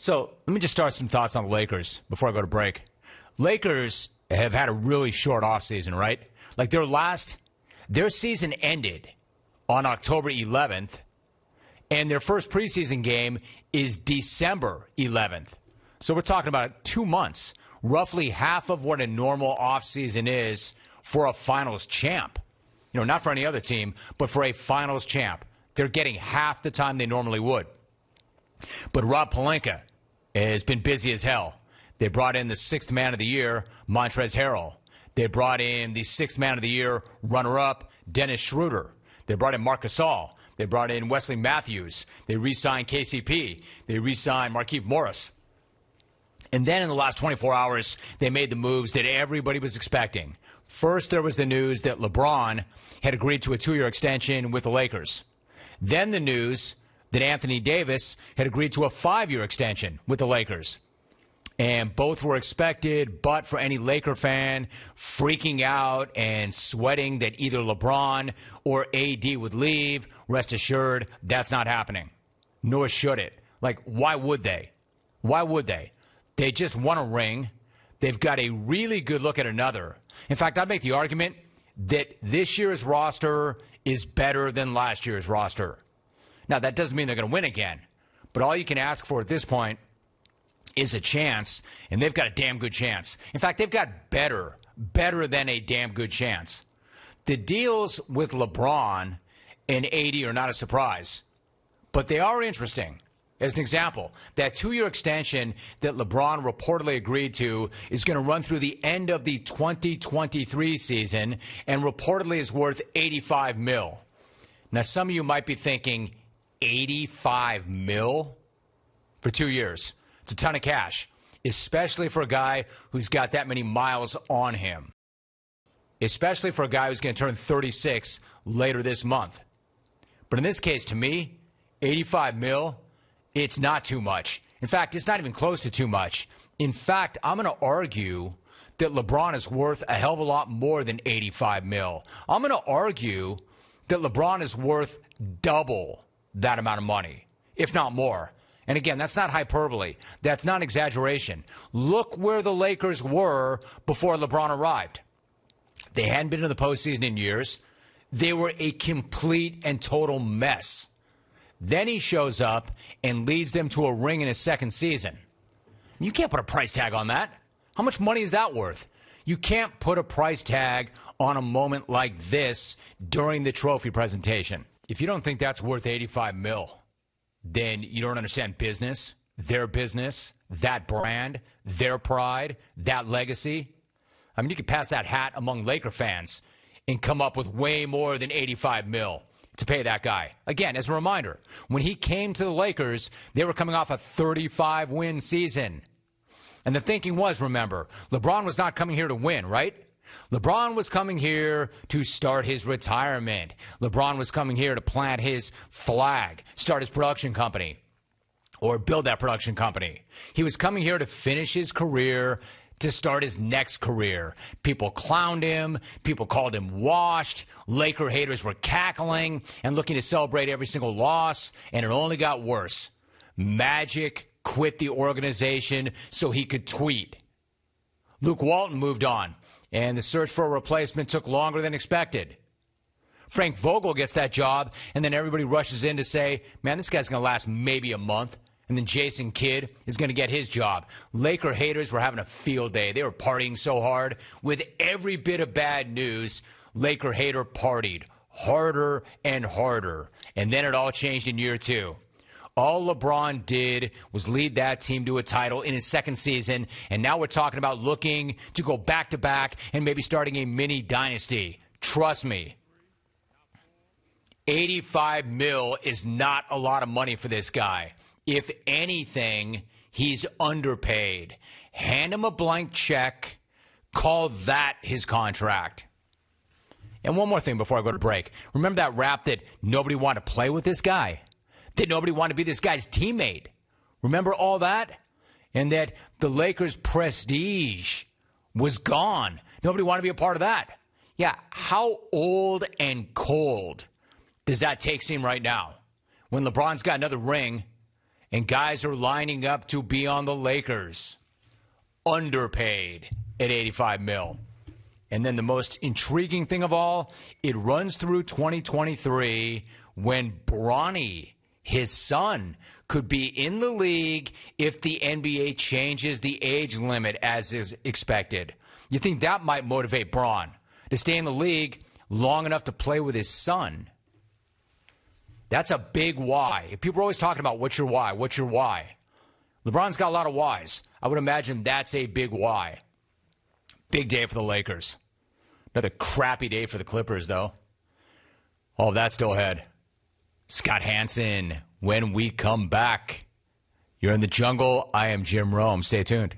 So let me just start some thoughts on the Lakers before I go to break. Lakers have had a really short offseason, right? Like their season ended on October 11th, and their first preseason game is December 11th. So we're talking about 2 months, roughly half of what a normal offseason is for a finals champ. You know, not for any other team, but for a finals champ. They're getting half the time they normally would. But Rob Pelinka has been busy as hell. They brought in the sixth man of the year, Montrezl Harrell. They brought in the sixth man of the year runner-up, Dennis Schroeder. They brought in Marc Gasol. They brought in Wesley Matthews. They re-signed KCP. They re-signed Markieff Morris. And then in the last 24 hours, they made the moves that everybody was expecting. First, there was the news that LeBron had agreed to a 2-year extension with the Lakers. Then the news that Anthony Davis had agreed to a 5-year extension with the Lakers. And both were expected, but for any Laker fan freaking out and sweating that either LeBron or AD would leave, rest assured, that's not happening. Nor should it. Like, why would they? Why would they? They just won a ring. They've got a really good look at another. In fact, I'd make the argument that this year's roster is better than last year's roster. Now, that doesn't mean they're going to win again, but all you can ask for at this point is a chance, and they've got a damn good chance. In fact, they've got better than a damn good chance. The deals with LeBron and AD are not a surprise, but they are interesting. As an example, that 2-year extension that LeBron reportedly agreed to is going to run through the end of the 2023 season and reportedly is worth $85 million. Now, some of you might be thinking, $85 million for 2 years. It's a ton of cash, especially for a guy who's got that many miles on him, especially for a guy who's going to turn 36 later this month. But in this case, to me, $85 million, it's not too much. In fact, it's not even close to too much. In fact, I'm going to argue that LeBron is worth a hell of a lot more than $85 million. I'm going to argue that LeBron is worth double that amount of money, if not more. And again, that's not hyperbole. That's not exaggeration. Look where the Lakers were before LeBron arrived. They hadn't been in the postseason in years. They were a complete and total mess. Then he shows up and leads them to a ring in his second season. You can't put a price tag on that. How much money is that worth? You can't put a price tag on a moment like this during the trophy presentation. If you don't think that's worth $85 million, then you don't understand business, that brand, their pride, that legacy. I mean, you could pass that hat among Laker fans and come up with way more than $85 million to pay that guy. Again, as a reminder, when he came to the Lakers, they were coming off a 35-win season. And the thinking was, remember, LeBron was not coming here to win, right? LeBron was coming here to start his retirement. LeBron was coming here to plant his flag, start his production company, or build that production company. He was coming here to finish his career, to start his next career. People clowned him. People called him washed. Laker haters were cackling and looking to celebrate every single loss, and it only got worse. Magic quit the organization so he could tweet. Luke Walton moved on, and the search for a replacement took longer than expected. Frank Vogel gets that job, and then everybody rushes in to say, man, this guy's going to last maybe a month. And then Jason Kidd is going to get his job. Laker haters were having a field day. They were partying so hard. With every bit of bad news, Laker hater partied harder and harder. And then it all changed in year two. All LeBron did was lead that team to a title in his second season, and now we're talking about looking to go back-to-back and maybe starting a mini dynasty. Trust me, $85 million is not a lot of money for this guy. If anything, he's underpaid. Hand him a blank check. Call that his contract. And one more thing before I go to break. Remember that rap that nobody wanted to play with this guy? That nobody wanted to be this guy's teammate? Remember all that? And that the Lakers' prestige was gone. Nobody wanted to be a part of that. Yeah, how old and cold does that take seem right now? When LeBron's got another ring, and guys are lining up to be on the Lakers, underpaid at $85 million. And then the most intriguing thing of all, it runs through 2023 when Bronny, his son, could be in the league if the NBA changes the age limit as is expected. You think that might motivate Bron to stay in the league long enough to play with his son? That's a big why. People are always talking about what's your why, what's your why. LeBron's got a lot of whys. I would imagine that's a big why. Big day for the Lakers. Another crappy day for the Clippers, though. All of that still ahead. Scott Hansen, when we come back. You're in the jungle. I am Jim Rome. Stay tuned.